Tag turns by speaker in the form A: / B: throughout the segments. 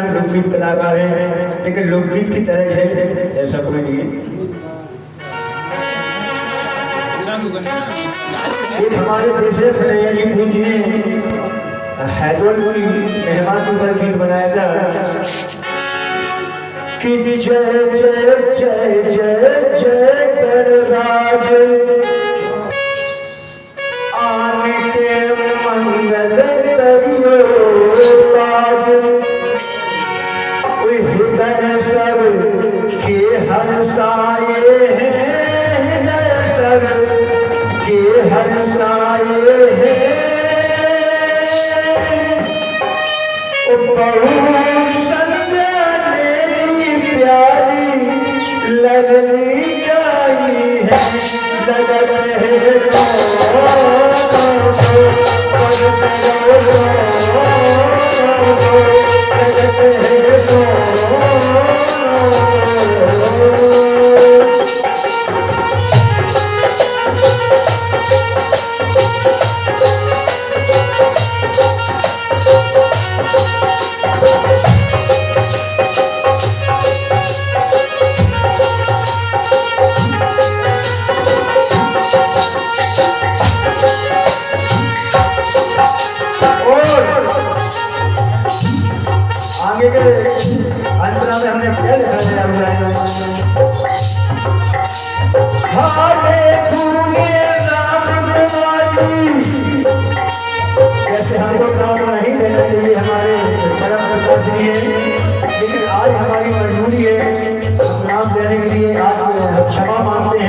A: नाम लोकगीत कलाकार हैं, लेकिन लोकगीत की तरह है ऐसा कोई नहीं है। एक हमारे दूसरे भैया जी पूज ने हैदराबादी मेहमान पर गीत बनाया था कि जय जय जय जय जय गणराज आने के मंगल करियो काज, हृदय सब के हर्षाए हैं, हृदय सब के हर्षाए हैं। प्यारी लगनी आई है, लगन है अंतरा में हमने क्या लिखा है? जैसे हमको नाम नहीं लेना चाहिए, हमारे परम प्रकाशनी है, लेकिन आज हमारी मजबूरी है, नाम देने के लिए आज क्षमा मांगते हैं।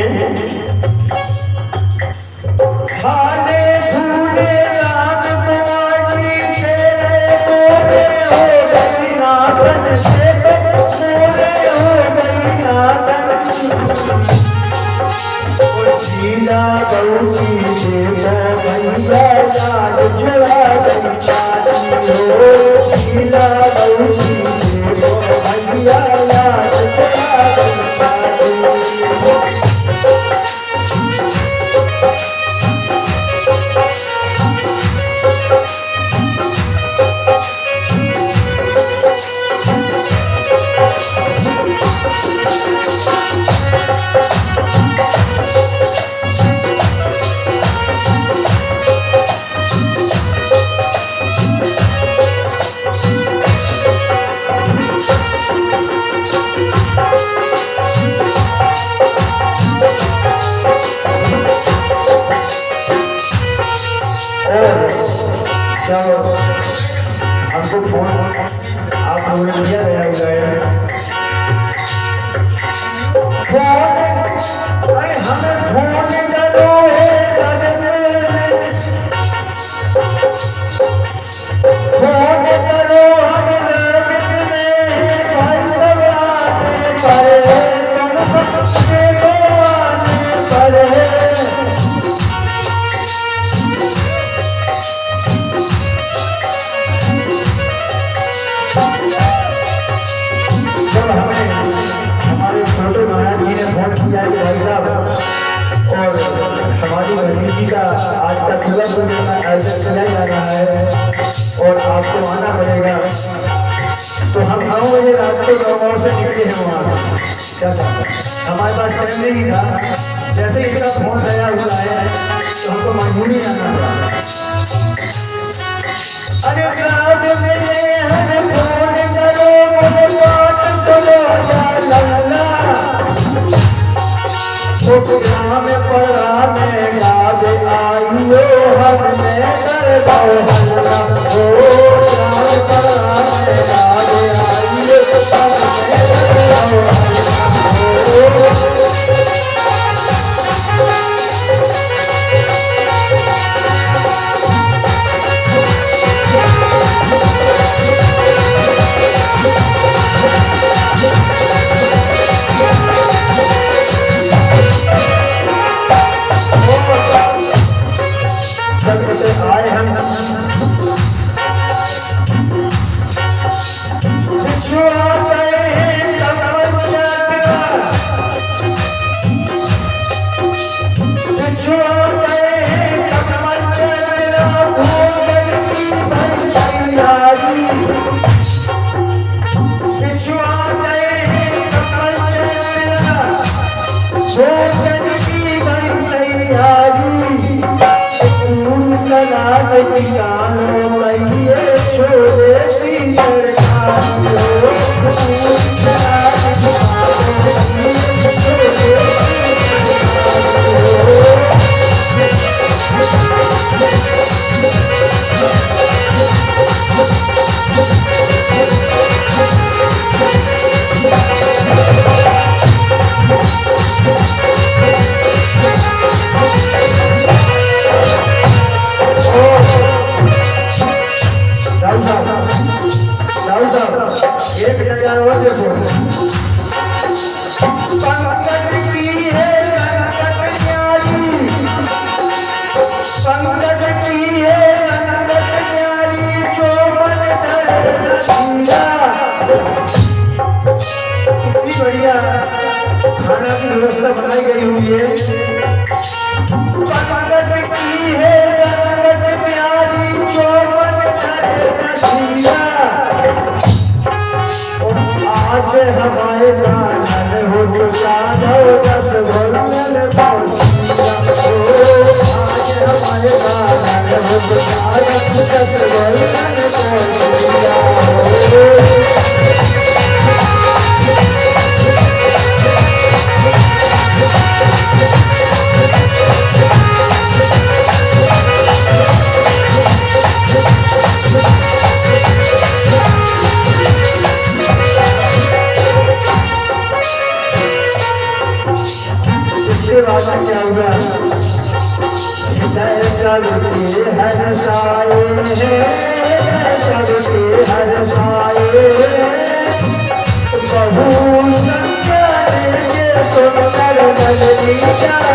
A: हमको फोन आप लोगों ने दिया गया हुआ है, अरे हमें फोन करो फोन करो और हमारी भतीजी का आज का पूरा आयोजन किया जा रहा है और आपको आना पड़ेगा। तो हम 9 बजे रात को गाँव से निकले हैं वहाँ, क्या हमारे पास टाइम नहीं था, जैसे इनका फोन आया हुआ है तो हमको मजबूरी आना पड़ा। अरे ग्राम में हमें फोन करो, मुझे बात सुनो लल्ला, ग्राम पढ़ाने याद आइयो हमने कर दो हल्ला, ओ ग्राम पढ़ाने याद आइयो हमने कर दो आए हम एक नजारा और देखो। पंकज की है रंगत न्यारी, पंकज की है रंगत न्यारी, चोमन धीरा। कितनी बढ़िया खाना की व्यवस्था बनाई गई हुई है। पंकज की है रंगत न्यारी, चोमन धीरा। आज हमारे कानन हो तो साधव दस भरल बौसिया। आज हमारे कानन हो तो साधव दस भरल बौसिया। वाला क्या हुआ? हृदय चलते हर साए हैं, चलते हर साए। बहु संसार के सुंदर नगरी जाई।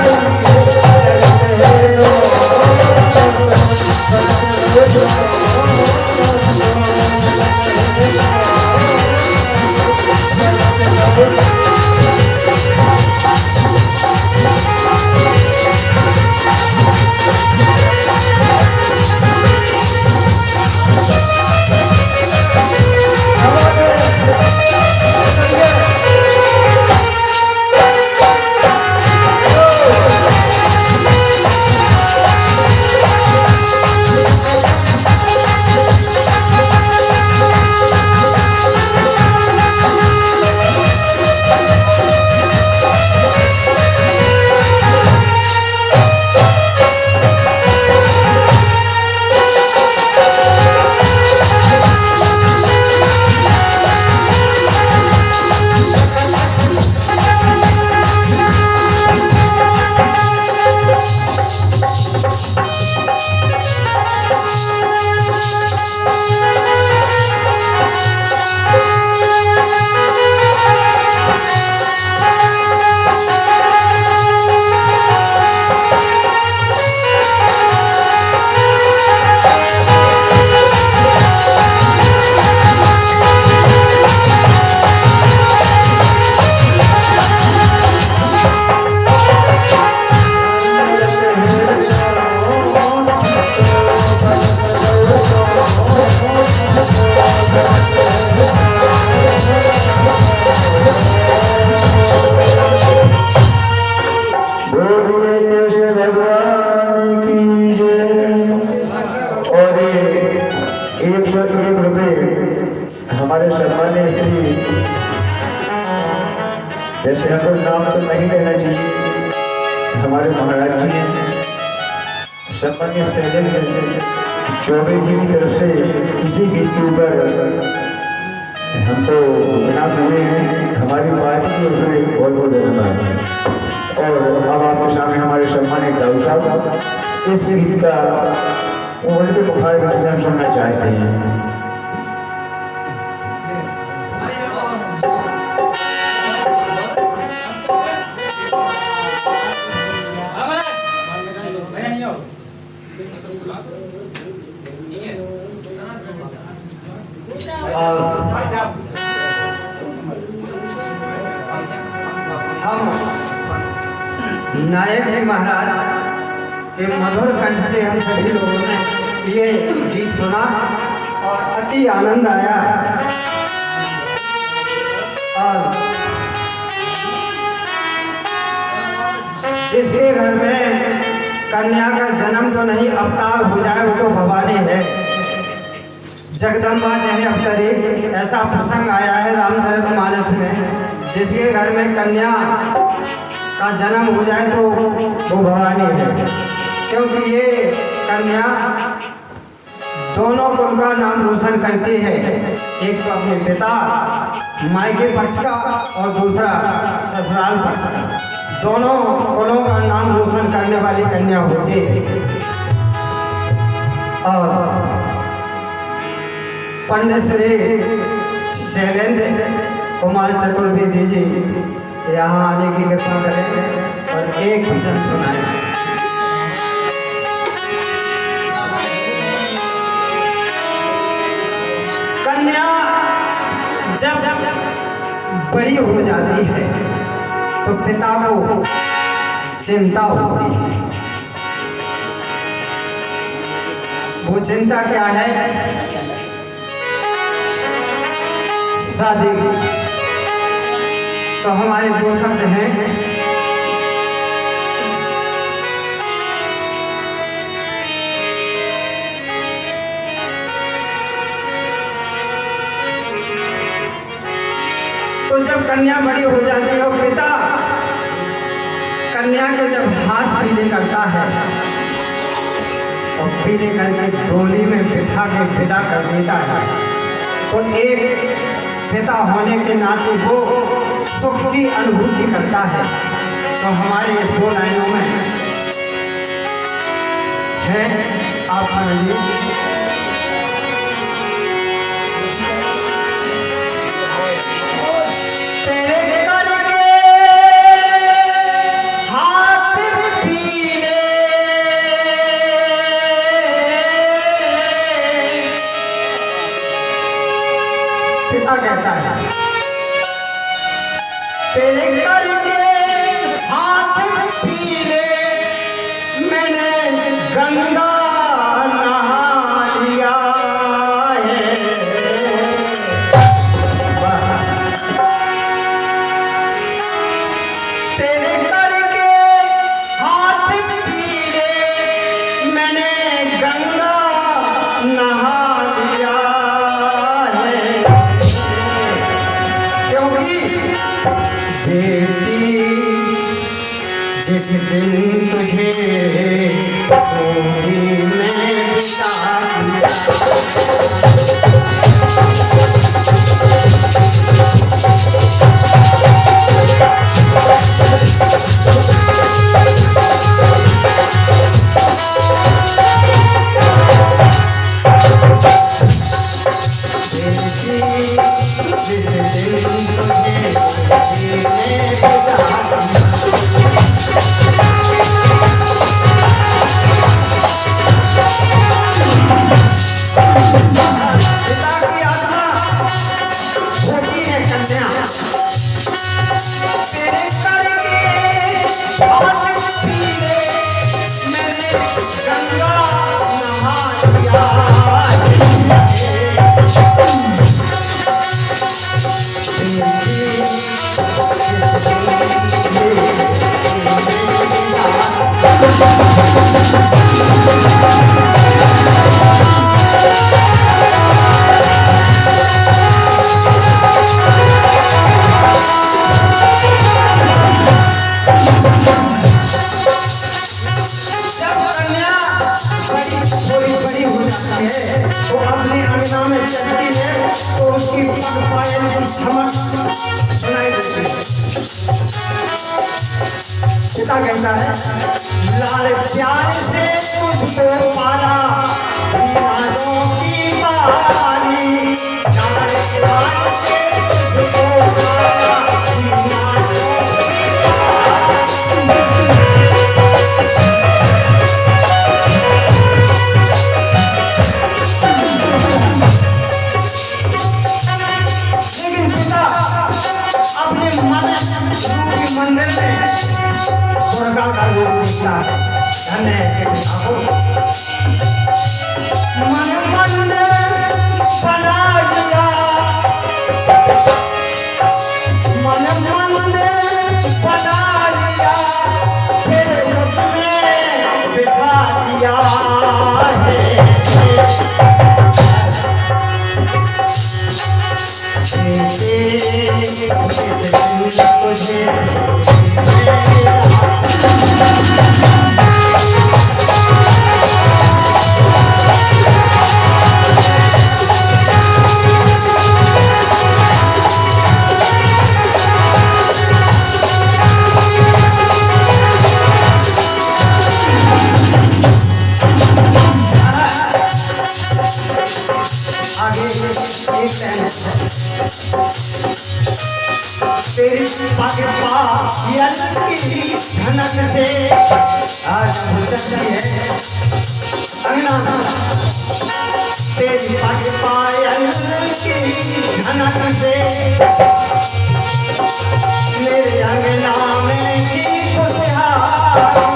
A: हमारे सम्मानित श्री, वैसे हमको नाम तो नहीं लेना चाहिए, हमारे महाराज जी सम्मानित शैलेंद्र चौबे जी की तरफ से इसी गीत के ऊपर हमको इनाम मिले हैं। हमारी पार्टी की ओर से बहुत बहुत धन्यवाद। और अब आपके सामने हमारे सम्मानित दाऊ साहब इस गीत का उनके मुखार में हम सुनना चाहते हैं।
B: हम नायक जी महाराज के मधुर कंठ से हम सभी लोगों ने ये गीत सुना और अति आनंद आया। और जिसके घर में कन्या का जन्म तो नहीं अवतार हो जाए वो तो भवानी है, जगदम्बा चाहे अवतरी। ऐसा प्रसंग आया है रामचरितमानस में, जिसके घर में कन्या का जन्म हो जाए तो वो भवानी है, क्योंकि ये कन्या दोनों कुल का नाम रोशन करती है। एक तो अपने पिता मायके पक्ष का और दूसरा ससुराल पक्ष का, दोनों कुलों का नाम रोशन करने वाली कन्या होती है। और पंडित श्री शैलेंद्र कुमार चतुर्वेदी जी यहाँ आने की कृपा करें और एक भजन सुनाएं। कन्या जब बड़ी हो जाती है तो पिता को चिंता होती है। वो चिंता क्या है? शादी। तो हमारे दो शब्द हैं, तो जब कन्या बड़ी हो जाती है और पिता कन्या के जब हाथ पीले करता है और पीले करके डोली में बिठा के विदा कर देता है, तो एक पिता होने के नाते वो सुख की अनुभूति करता है। तो हमारे इस दो लाइनों में है, आप समझिए। कहता है तेरे करके हाथ पीले मैंने गंगा नहा लिया है। तेरे करके हाथ पीले मैंने गंगा नहा लिया बेटी। जिस दिन तुझे गोदी में बिठा दिया, जिस दिन तुझे गोदी में बिठा दिया, पिता की आत्मा होती है कन्या। तेरे करके हाथ पीले मैंने गंगा नहा लिया तो अपने अंगना में चलती है तो उसकी पग पायल की चमक सुनाई देती है। पिता कहता है लाल प्यार से तुझको पाला नाजों की बाली, लाल प्यार से तुझको पाला नाजों मंदिर में दुर्गा का रूप दिखता है। धन्य ऐसे पिता को मन मंदिर बना दिया, मन मंदिर बना दिया, फिर उसमें बिठा दिया है। तुझे आगे एक तेरी पग पायल की झनक से आज चलती है अंगना। तेरी पग पायल की झनक से मेरे अंगना में की खुशहाली।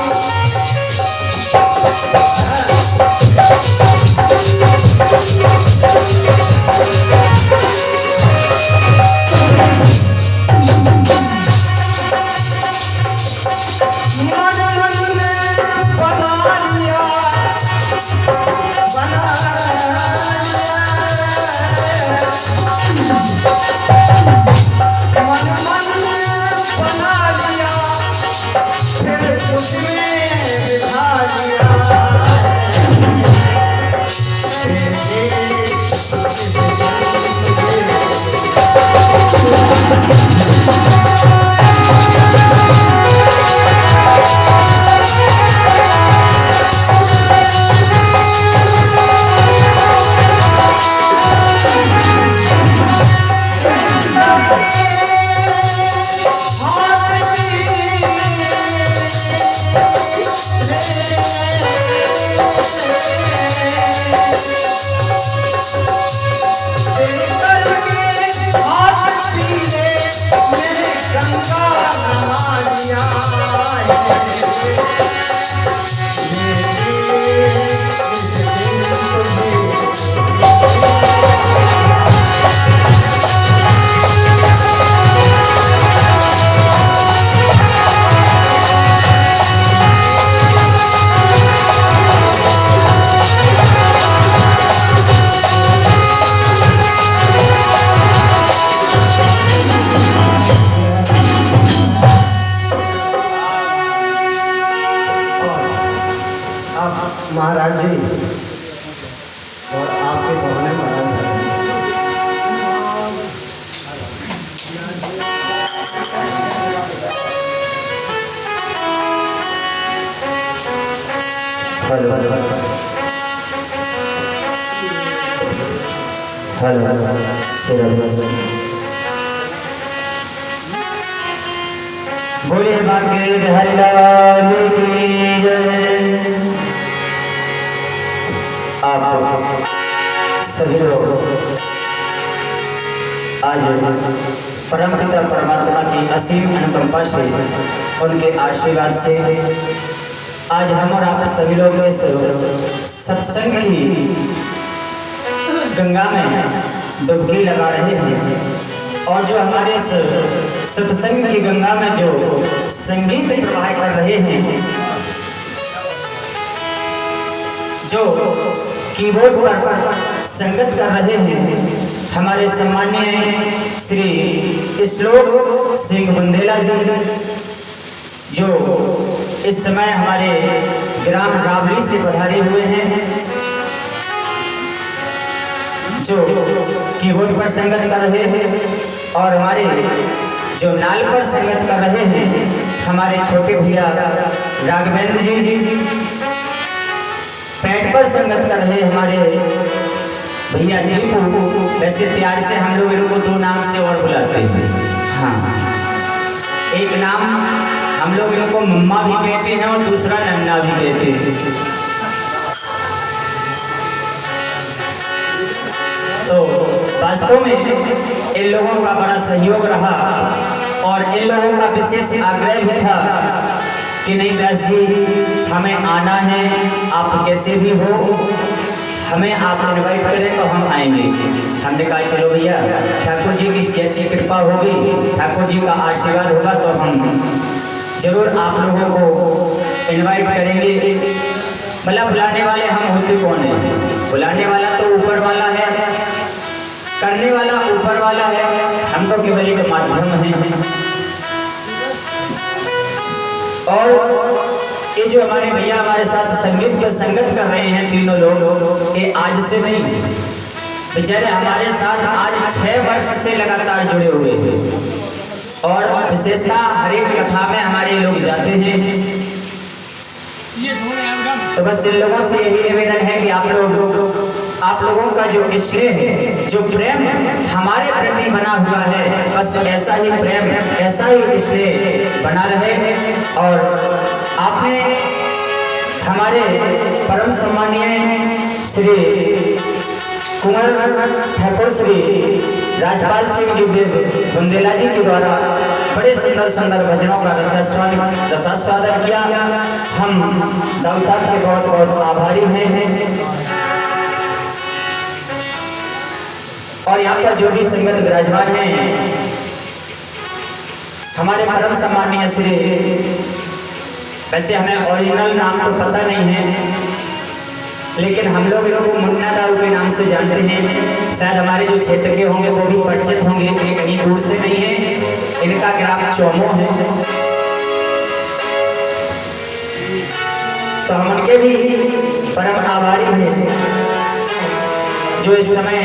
B: महाराज जी और आपके भवन महाराज
A: बोले बाकी बिहारी लाल की जय। आप सभी लोग आज परम पिता परमात्मा की असीम अनुकंपा से, उनके आशीर्वाद से आज हम और आप सभी लोग इस सत्संग की गंगा में डुबकी लगा रहे हैं। और जो हमारे सत्संग की गंगा में जो संगीत प्रवाह कर रहे हैं, जो कीबोर्ड पर संगत कर रहे हैं, हमारे सम्मानीय श्री श्लोक सिंह बुंदेला जी, जो इस समय हमारे ग्राम रावली से पधारे हुए हैं, जो कीबोर्ड पर संगत कर रहे हैं। और हमारे जो नाल पर संगत कर रहे हैं हमारे छोटे भैया राघवेंद्र जी, पैट पर संगत कर रहे हमारे भैया दीपू। वैसे प्यार से हम लोग इनको दो नाम से और बुलाते हैं। हाँ, एक नाम हम लोग इनको मम्मा भी कहते हैं और दूसरा नन्ना भी कहते हैं। तो वास्तव में इन लोगों का बड़ा सहयोग रहा और इन लोगों का विशेष आग्रह भी था कि नहीं व्यास जी, हमें आना है, आप कैसे भी हो हमें आप इनवाइट करें तो हम आएंगे। हमने कहा चलो भैया, ठाकुर जी की कैसी कृपा होगी, ठाकुर जी का आशीर्वाद होगा तो हम जरूर आप लोगों को इनवाइट करेंगे। भला बुलाने वाले हम होते कौन है? बुलाने वाला तो ऊपर वाला है, करने वाला ऊपर वाला है, हम तो केवल एक माध्यम हैं। और ये जो हमारे भैया हमारे साथ संगीत के संगत कर रहे हैं तीनों लोग, ये आज से नहीं, बेचारे हमारे साथ आज 6 वर्ष से लगातार जुड़े हुए हैं। और विशेषता हर एक कथा में हमारे लोग जाते हैं। तो बस इन लोगों से यही निवेदन है कि आप लोग
C: आप लोगों का जो स्नेह है, जो प्रेम हमारे प्रति बना हुआ है, बस ऐसा ही प्रेम, ऐसा ही स्नेह बना रहे। और आपने हमारे परम सम्मानीय श्री कुंवर ठाकुर श्री राजपाल सिंह जी बुंदेला जी के द्वारा बड़े सुंदर सुंदर भजनों का रसास्वादन किया। हम दाऊ साहब के बहुत बहुत आभारी हैं। और यहाँ पर जो भी संगत विराजमान है, हमारे परम सम्मानीय श्री, वैसे हमें ओरिजिनल नाम तो पता नहीं है, लेकिन हम लोग इनको मुन्ना दाऊ के नाम से जानते हैं। शायद हमारे जो क्षेत्र के होंगे वो भी परिचित होंगे, ये कहीं दूर से नहीं है। इनका ग्राम चौमो है, तो हम उनके भी परम आभारी हैं जो इस समय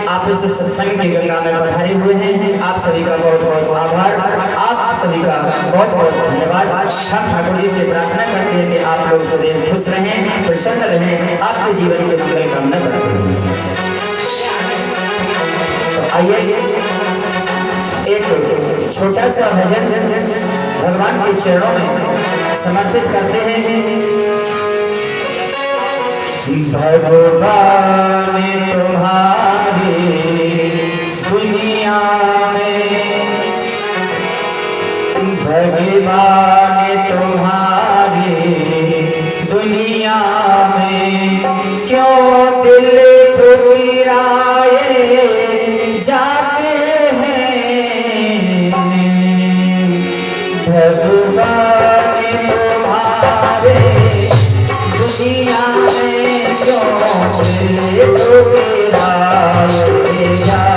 C: आप इस सत्संग की गंगा में पधारे हुए हैं। आप सभी का बहुत बहुत आभार, आप सभी का बहुत बहुत धन्यवाद। हम ठाकुर जी से प्रार्थना करते हैं कि आप लोग सदैव खुश रहें, प्रसन्न रहें, आपके जीवन के मंगल कामना करते हैं। तो आइए एक छोटा सा भजन भगवान के चरणों में समर्पित करते हैं। भगवान तुम्हारी दुनिया में, भगवान तुम्हारी दुनिया में, क्यों दिल ठुकराए जाते हैं। भगवान तुम्हारे दुनिया में क्यों दिल ठुकराए जाते हैं।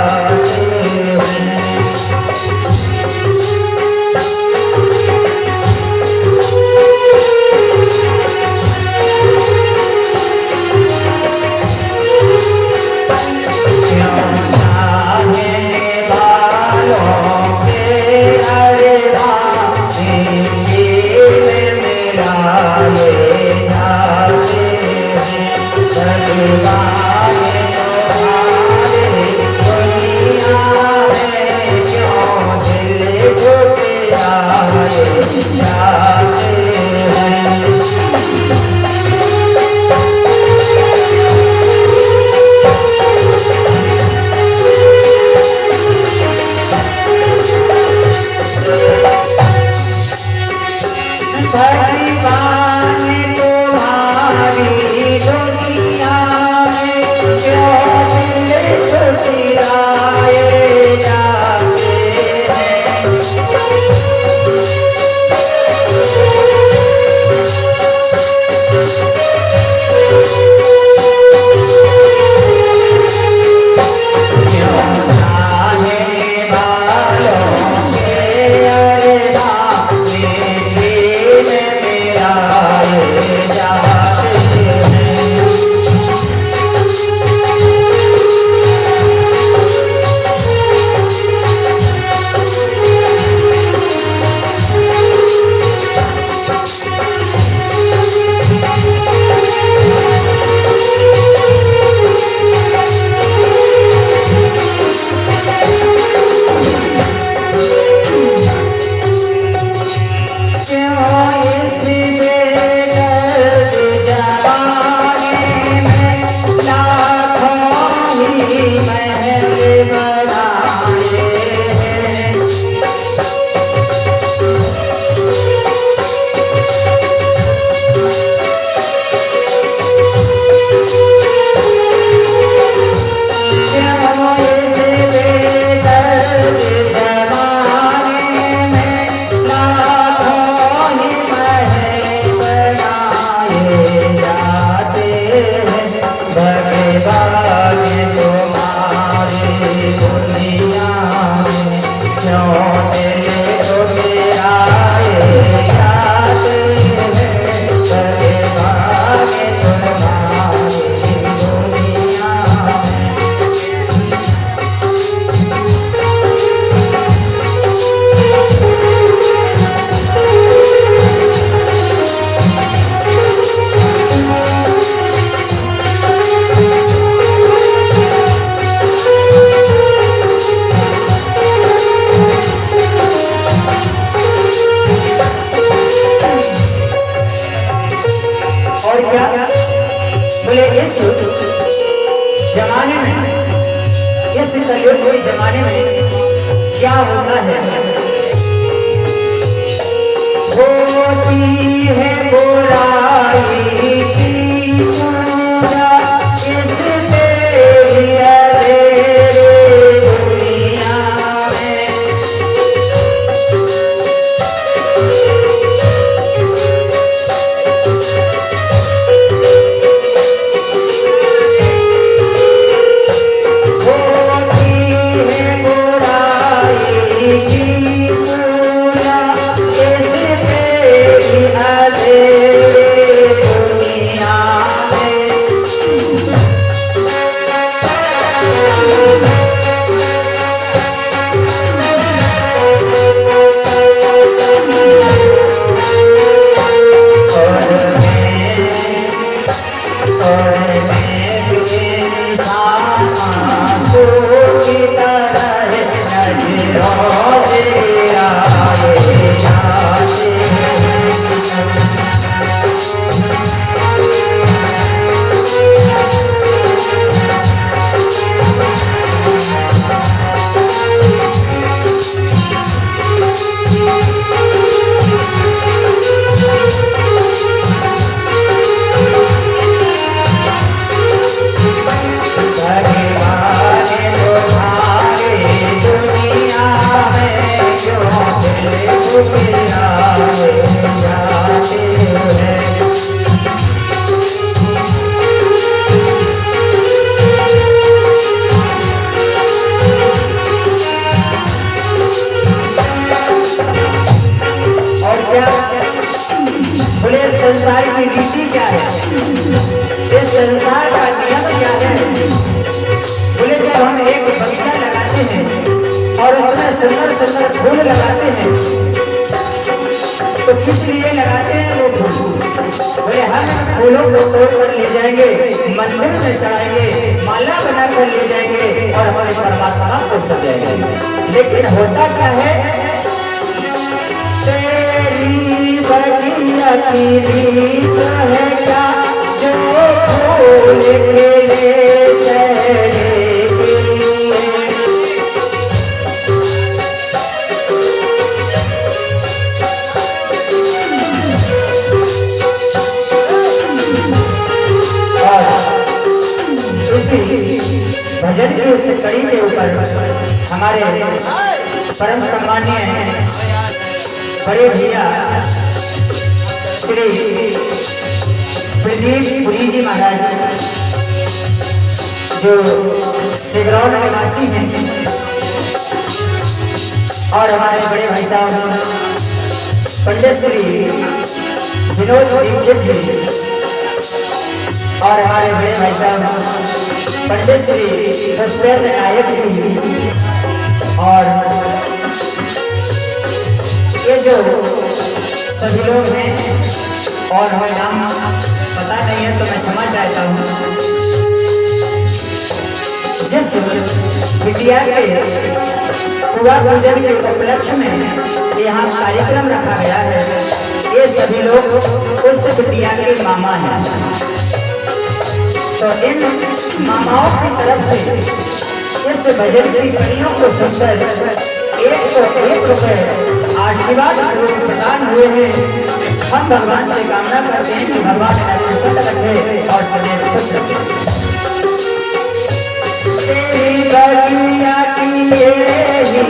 C: जमाने में क्या होता है, होती है बुराई की पूजा इस तेरी अंधेरे दुनिया में। संसार की रीति क्या है, इस संसार का नियम क्या है। बोले जब हम एक बगीचा लगाते हैं और उसमें सुंदर सुंदर फूल लगाते हैं तो किस लिए लगाते हैं वो फूल। बोले हम फूलों को तोड़ कर ले जाएंगे, मंदिर में चढ़ाएंगे, माला बनाकर ले जाएंगे और हमारे परमात्मा को सजाएंगे। लेकिन होता क्या है, तेरी बगिया की रीत है क्या जो फूल खिले चेहरे के लिए। और इसी भजन की उस कड़ी के ऊपर हमारे परम सम्मानीय बड़े भैया श्री प्रदीप पुरी जी महाराज जो सिगरौल निवासी हैं और हमारे बड़े भाई साहब पंडित श्री विनोद दीक्षित जी और हमारे बड़े भाई साहब पंडित श्री पुष्पेंद्र नायक जी और ये जो सभी लोग हैं और हमें नाम पता नहीं है तो मैं क्षमा चाहता हूँ। जिस बिटिया के पूरा पूजन के उपलक्ष्य में यहाँ कार्यक्रम रखा गया है, ये सभी लोग उस बिटिया के मामा हैं। तो इन मामाओं की तरफ से इस भजन की कड़ियों को सुनकर 101 रुपए आशीर्वाद स्वरूप प्रदान हुए हैं। हम भगवान से कामना करते हैं कि भगवान इन्हें प्रसन्न रखे और सदैव खुश रखे। तेरी बगिया की यही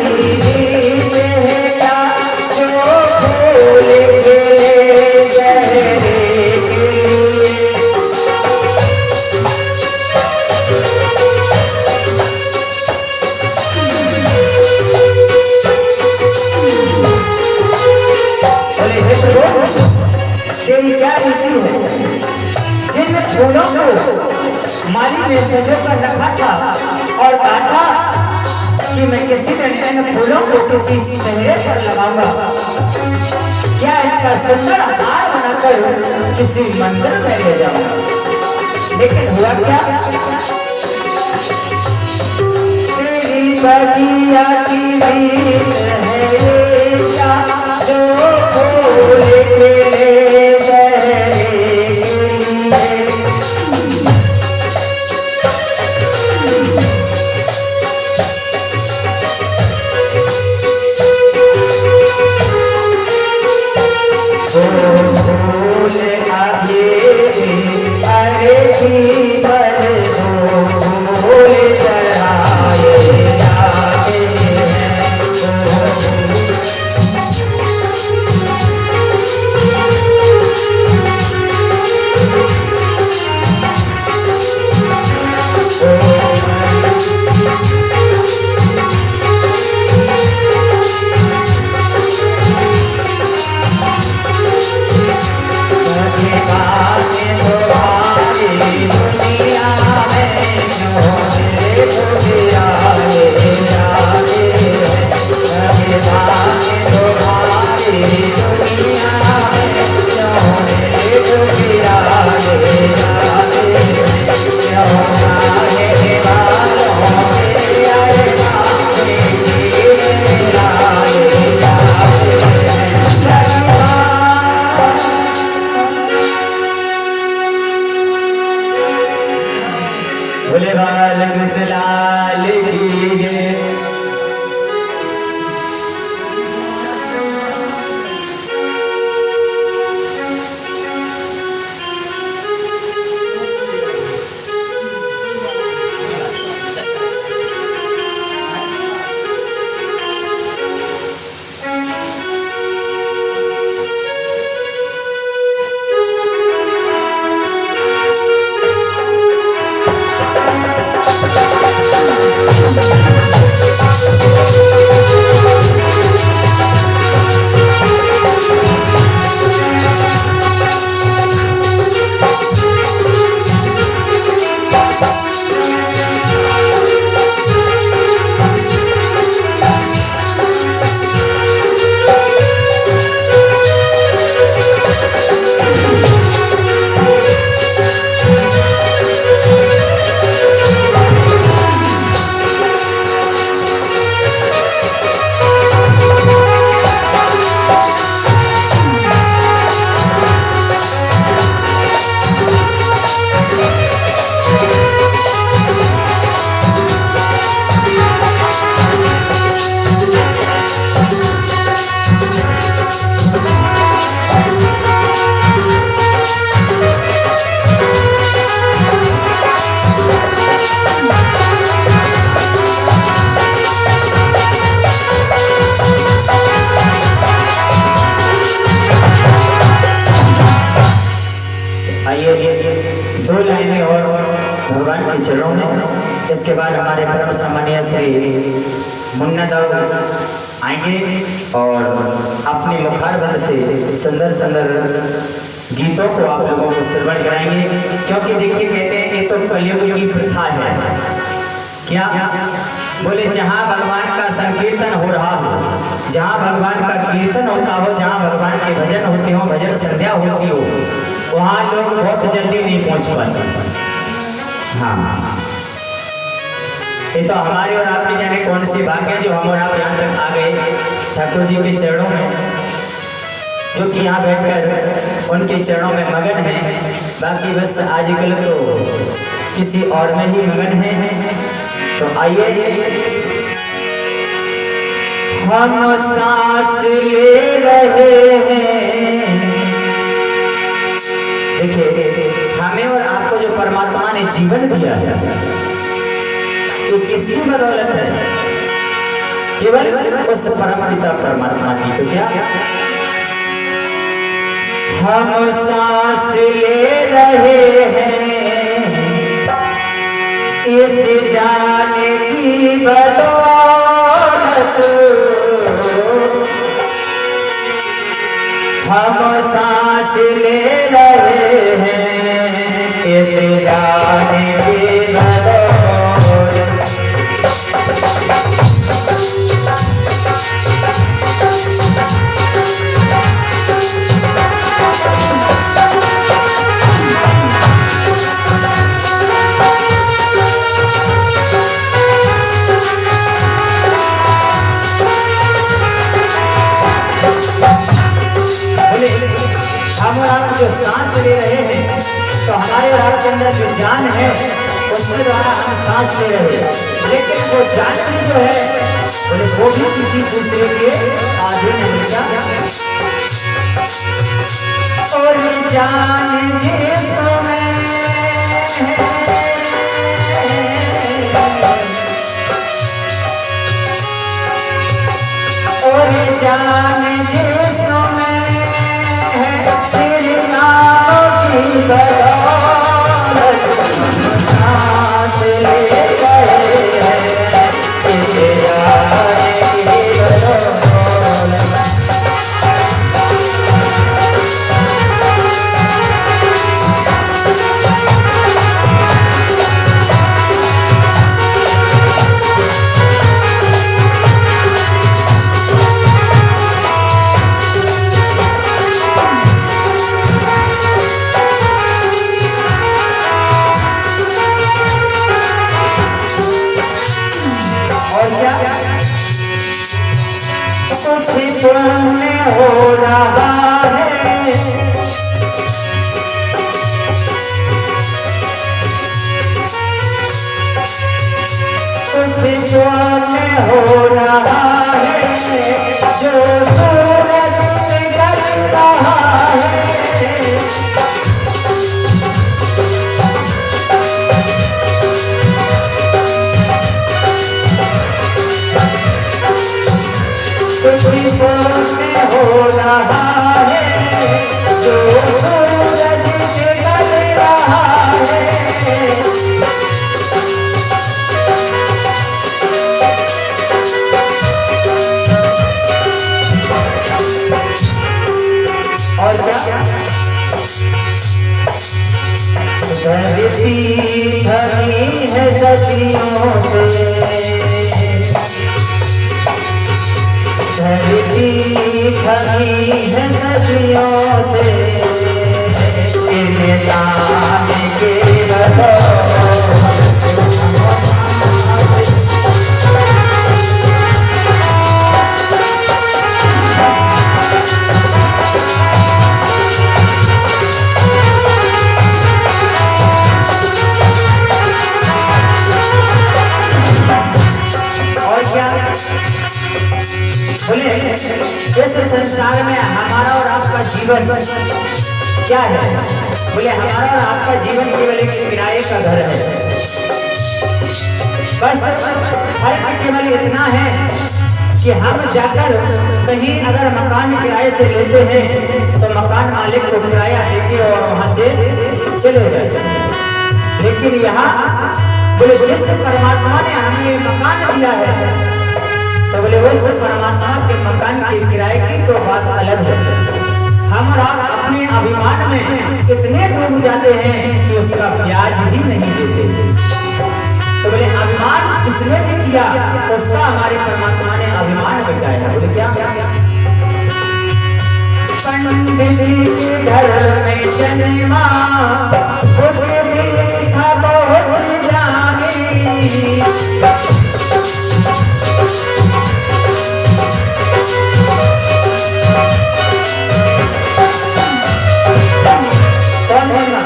C: रीत है क्या जो फूल खिले चेहरे के लिए। तेरी क्या रीति है, जिन फूलों को माली ने सजो कर रखा था और कहा था कि मैं किसी दिन इन फूलों को किसी चेहरे पर लगाऊंगा, क्या इनका सुंदर हार बनाकर किसी मंदिर में ले जाऊंगा। लेकिन हुआ क्या, तेरी बगिया की रीत है क्या जो फूल खिले चेहरे के लिए। के चरणों में। इसके बाद हमारे परम सम्मानीय श्री मुन्ना दाऊ आएंगे और अपने मुखारबंद से सुंदर सुंदर गीतों को आप लोगों को श्रवण कराएंगे। क्योंकि देखिए, कहते हैं ये तो कलयुग की प्रथा है। क्या बोले, जहाँ भगवान का संकीर्तन हो रहा हो, जहाँ भगवान का कीर्तन होता हो, जहाँ भगवान के भजन होते हो, भजन संध्या होती हो, वहाँ लोग बहुत जल्दी नहीं पहुँच पाते। हाँ, ये तो हमारे और आपके जाने कौन सी भाग्य जो हम और आप यहाँ तक आ गए ठाकुर जी के चरणों में, जो कि यहाँ बैठकर उनके चरणों में मगन हैं। बाकी बस आजकल तो किसी और में ही मगन है। तो आइए, हम सांस ले रहे हैं। देखिए, हमें और आपको जो परमात्मा ने जीवन दिया है, ये किसकी बदौलत है? केवल उस परम पिता परमात्मा की। तो क्या हम सांस ले रहे हैं इस जाने की बदौलत, हम सांस ले रहे हैं इस जाने की बदौलत। हम और आप जो सांस ले रहे हैं, तो हमारे और आपके अंदर जो जान है, उसके द्वारा हम सांस ले रहे हैं। लेकिन वो जान भी जो है, बोले वो भी किसी दूसरे के आधीन नहीं। क्या और ये जान जिसको मैं और ये जान जिसको मैं श्री नाम की बदौलत सांस ले रहे हैं इस जाने की बदौलत। कुछ पुण्य हो रहा है, कुछ पुण्य हो रहा है, जो सूरज निकल रहा है। कुछ पुण्य हो रहा है, जो सूरज निकल रहा है। और क्या धरती थमी है सदियों से, धरती थमी है सदियों से, इंसान के बदौलत। और क्या बोले, इस संसार में हमारा और आपका जीवन क्या है? बोले, हमारा और आपका जीवन केवल एक किराए का घर है। बस फर्क केवल इतना है कि हम जाकर कहीं अगर मकान किराए से लेते हैं, तो मकान मालिक को किराया देके और वहां से चले जाते हैं। लेकिन यहाँ बोले जिस परमात्मा ने हमें ये मकान दिया है, तो बोले उस परमात्मा के मकान के किराए की तो बात अलग है। हम और आप अपने अभिमान में इतने डूब जाते हैं कि उसका ब्याज भी नहीं देते। तो बोले अभिमान जिसने भी किया उसका हमारे परमात्मा ने अभिमान बिगाया। बोले क्या? पंडित के घर में जन्मा बुद्धि था बहुत ज्ञानी, कौन जन्मा?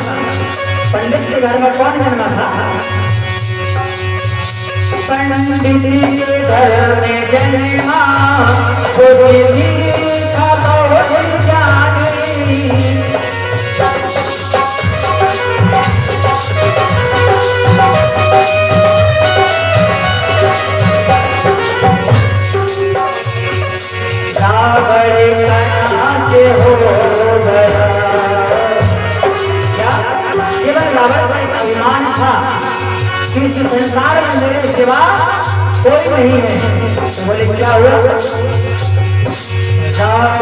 C: पंडित के घर में कौन जन्मा था? पंडित के घर में जन्मा बुद्धि था बहुत ज्ञानी, बड़े कना से हो गया। क्या केवल रावण का एक अभिमान था कि इस संसार में मेरे सिवा कोई नहीं है। तो बोले क्या हुआ?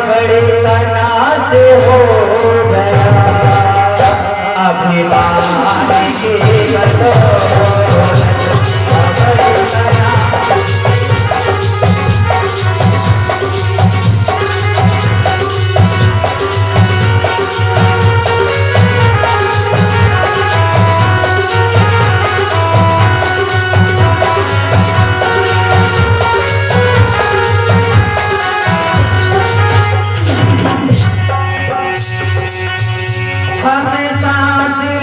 C: बड़े कना से हो गया अभिमान के बदौलत, बड़े कना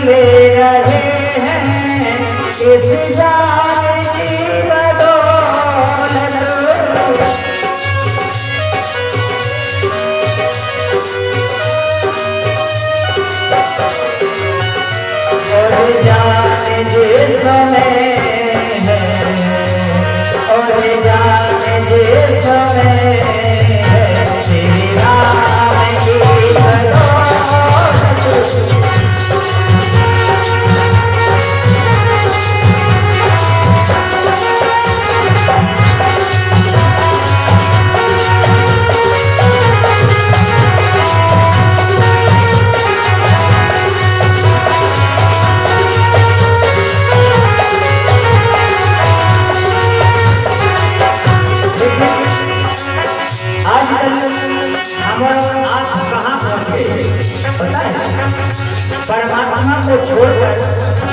C: ले रहे हैं इस जान की बदौलत, और जान जिसमें है, और जान जिसमें है श्री राम की बदौलत। परमात्मा को छोड़कर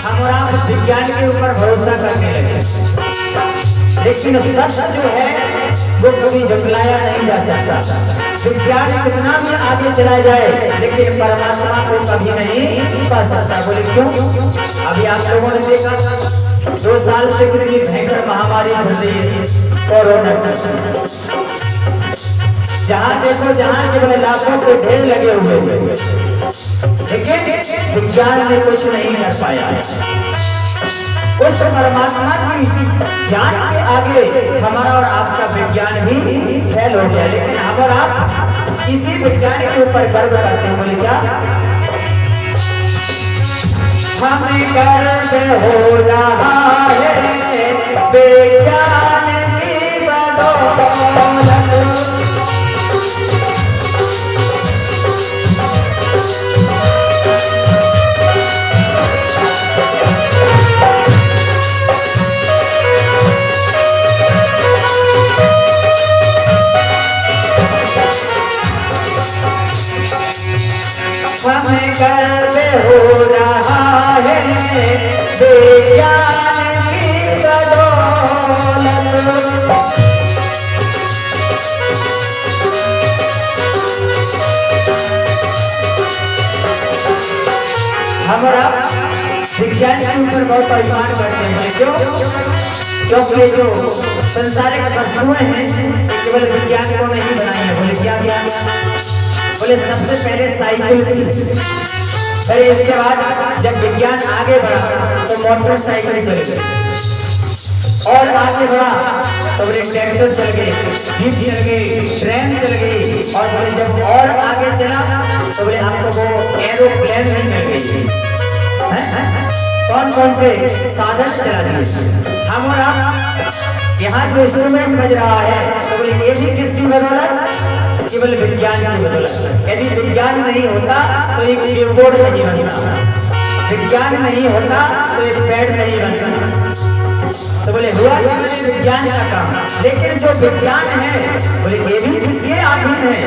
C: हम और आप विज्ञान के ऊपर भरोसा करने लगे, लेकिन सत्य जो है वो कभी झुटलाया नहीं जा सकता। विज्ञान कितना भी आगे चला जाए लेकिन परमात्मा को कभी नहीं पा सकता। बोले क्यों? अभी आप लोगों ने देखा 2 साल से कितनी भयंकर महामारी चल रही है, कोरोना। जहां देखो जहां के बड़े लाखों के ढेर लगे हुए, लेकिन विज्ञान ने कुछ नहीं कर पाया। उस परमात्मा की ज्ञान के आगे हमारा और आपका विज्ञान भी फेल हो गया, लेकिन हम और आप इसी विज्ञान के ऊपर गर्व करते हैं। बोले क्या? हमें गर्व हो रहा है विज्ञान की बदौलत, हमें गर्व हो रहा है विज्ञान की बदौलत। हमारा विज्ञान के ऊपर बहुत अभिमान करते हैं। क्यों? क्योंकि जो संसारिक वस्तुएं हैं केवल विज्ञान को नहीं बनाई है। बोले क्या? बोले सबसे पहले साइकिल थी, फिर इसके बाद जब विज्ञान आगे बढ़ा तो मोटरसाइकिल चल गई, और आगे बढ़ा तो बोले ट्रैक्टर चल गए, जीप चल गई, ट्रेन चल गई, और बोले जब और आगे चला तो बोले आपको वो एरोप्लेन भी चल गई। कौन कौन से साधन चला दिए। हम और आप यहाँ जो इंस्ट्रूमेंट बज रहा है तो बोले ये भी किसकी बदौलत, केवल विज्ञान की बदौलत। यदि विज्ञान नहीं होता तो एक कीबोर्ड नहीं बनता, विज्ञान नहीं होता तो एक पैड नहीं बनता। तो बोले हुआ केवल विज्ञान का काम, लेकिन जो विज्ञान है बोले ये भी किसके अधीन है।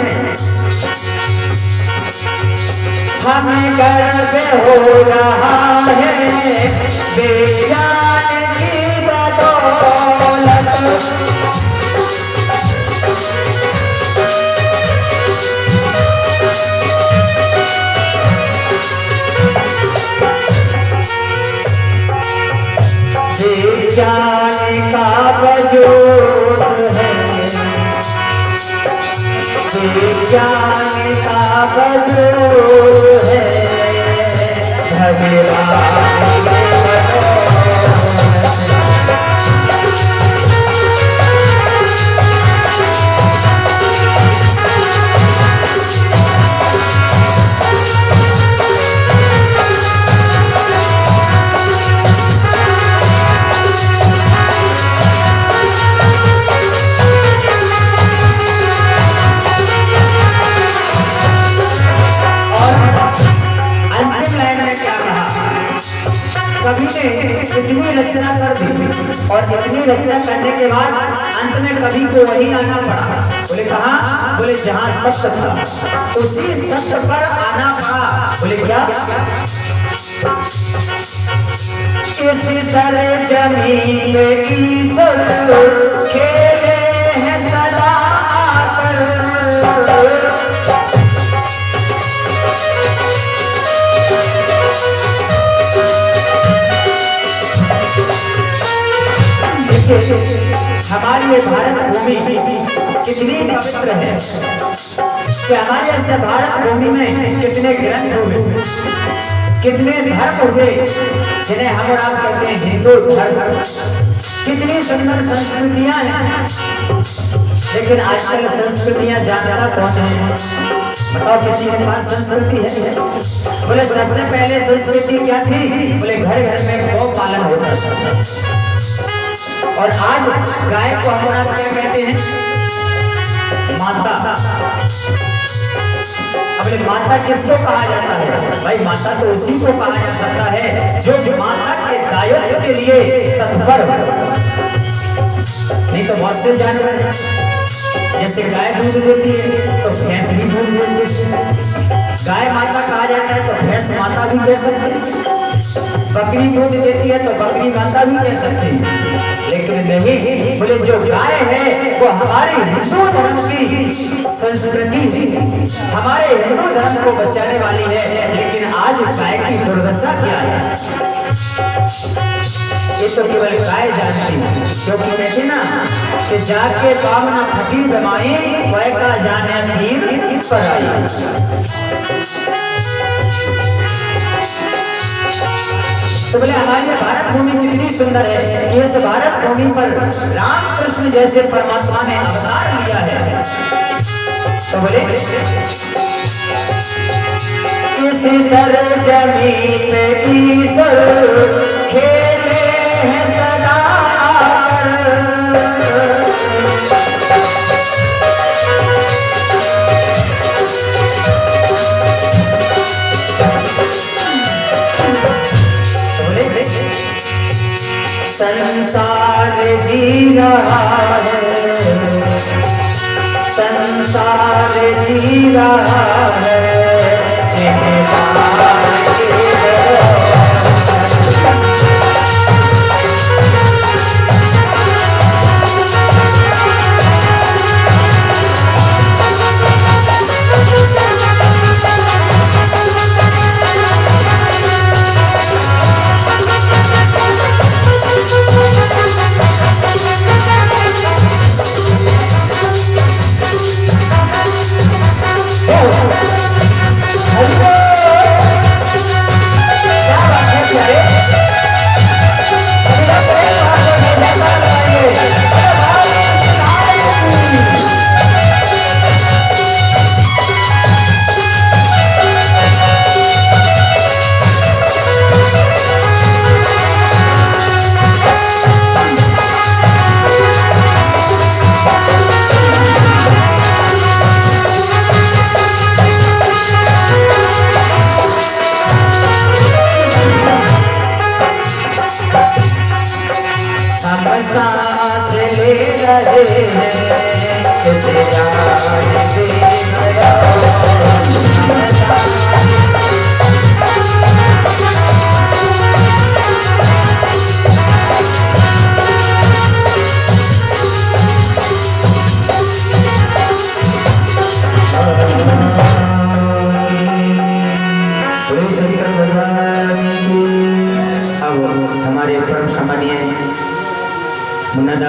C: हमें गर्व हो रहा है विज्ञान की बदौलत। विज्ञान का वजूद है, विज्ञान का वजूद है, भगवान के कवि ने इतनी रचना कर दी और इतनी रचना करने के बाद अंत में कवि को वही आना पड़ा। बोले कहाँ, बोले जहाँ सत्य था उसी सत्य पर आना पड़ा। बोले क्या, इसी सर जमीन पे ईश्वर खेले हैं सदा आकर। हमारी ये भारत भूमि कितनी पवित्र है कि हमारे ऐसे भारत भूमि में कितने ग्रंथ हुए, कितने धर्म हुए जिन्हें हम और आप कहते हैं हिंदू धर्म। कितनी सुंदर संस्कृतियां हैं, लेकिन आजकल संस्कृतियां जानता कौन है? बताओ किसी के पास संस्कृति है? बोले सबसे पहले संस्कृति क्या थी? बोले घर घर में गौ पालन होता था। और आज गाय को हम और आप क्या कहते हैं? माता। अब माता किसको कहा जाता है? भाई माता तो उसी को कहा जा सकता है जो माता के दायित्व के लिए तत्पर हो। नहीं तो बहुत से जानवर हैं, जैसे गाय दूध देती है तो भैंस भी दूध देती है। गाय माता कहा जाता है तो भैंस माता भी कह सकते हैं। बकरी दूध देती है तो बकरी माता भी कह सकते हैं। लेकिन नहीं, बोले जो गाय है वो हमारे हिंदू धर्म की संस्कृति है, हमारे हिंदू धर्म को बचाने वाली है। लेकिन आज गाय की दुर्दशा क्या है ये तो केवल गाय जानती है। क्योंकि कहते ना कि जाके पावना फटी बमाई वह का जाने पीर पर आई। तो बोले हमारी भारत भूमि कितनी सुंदर है कि इस भारत भूमि पर राम कृष्ण जैसे परमात्मा ने अवतार लिया है। तो बोले इस सर जमीन पे ईश्वर खेले हैं सदा। संसार जी रहा है, संसार जी रहा है,
A: हरिओम।
C: हम सांस ले रहे हैं इसे जाने दे दो। हम सांस
A: श्री शंकर भगवान की।
C: अब हमारे परम सम्मानीय मुन्ना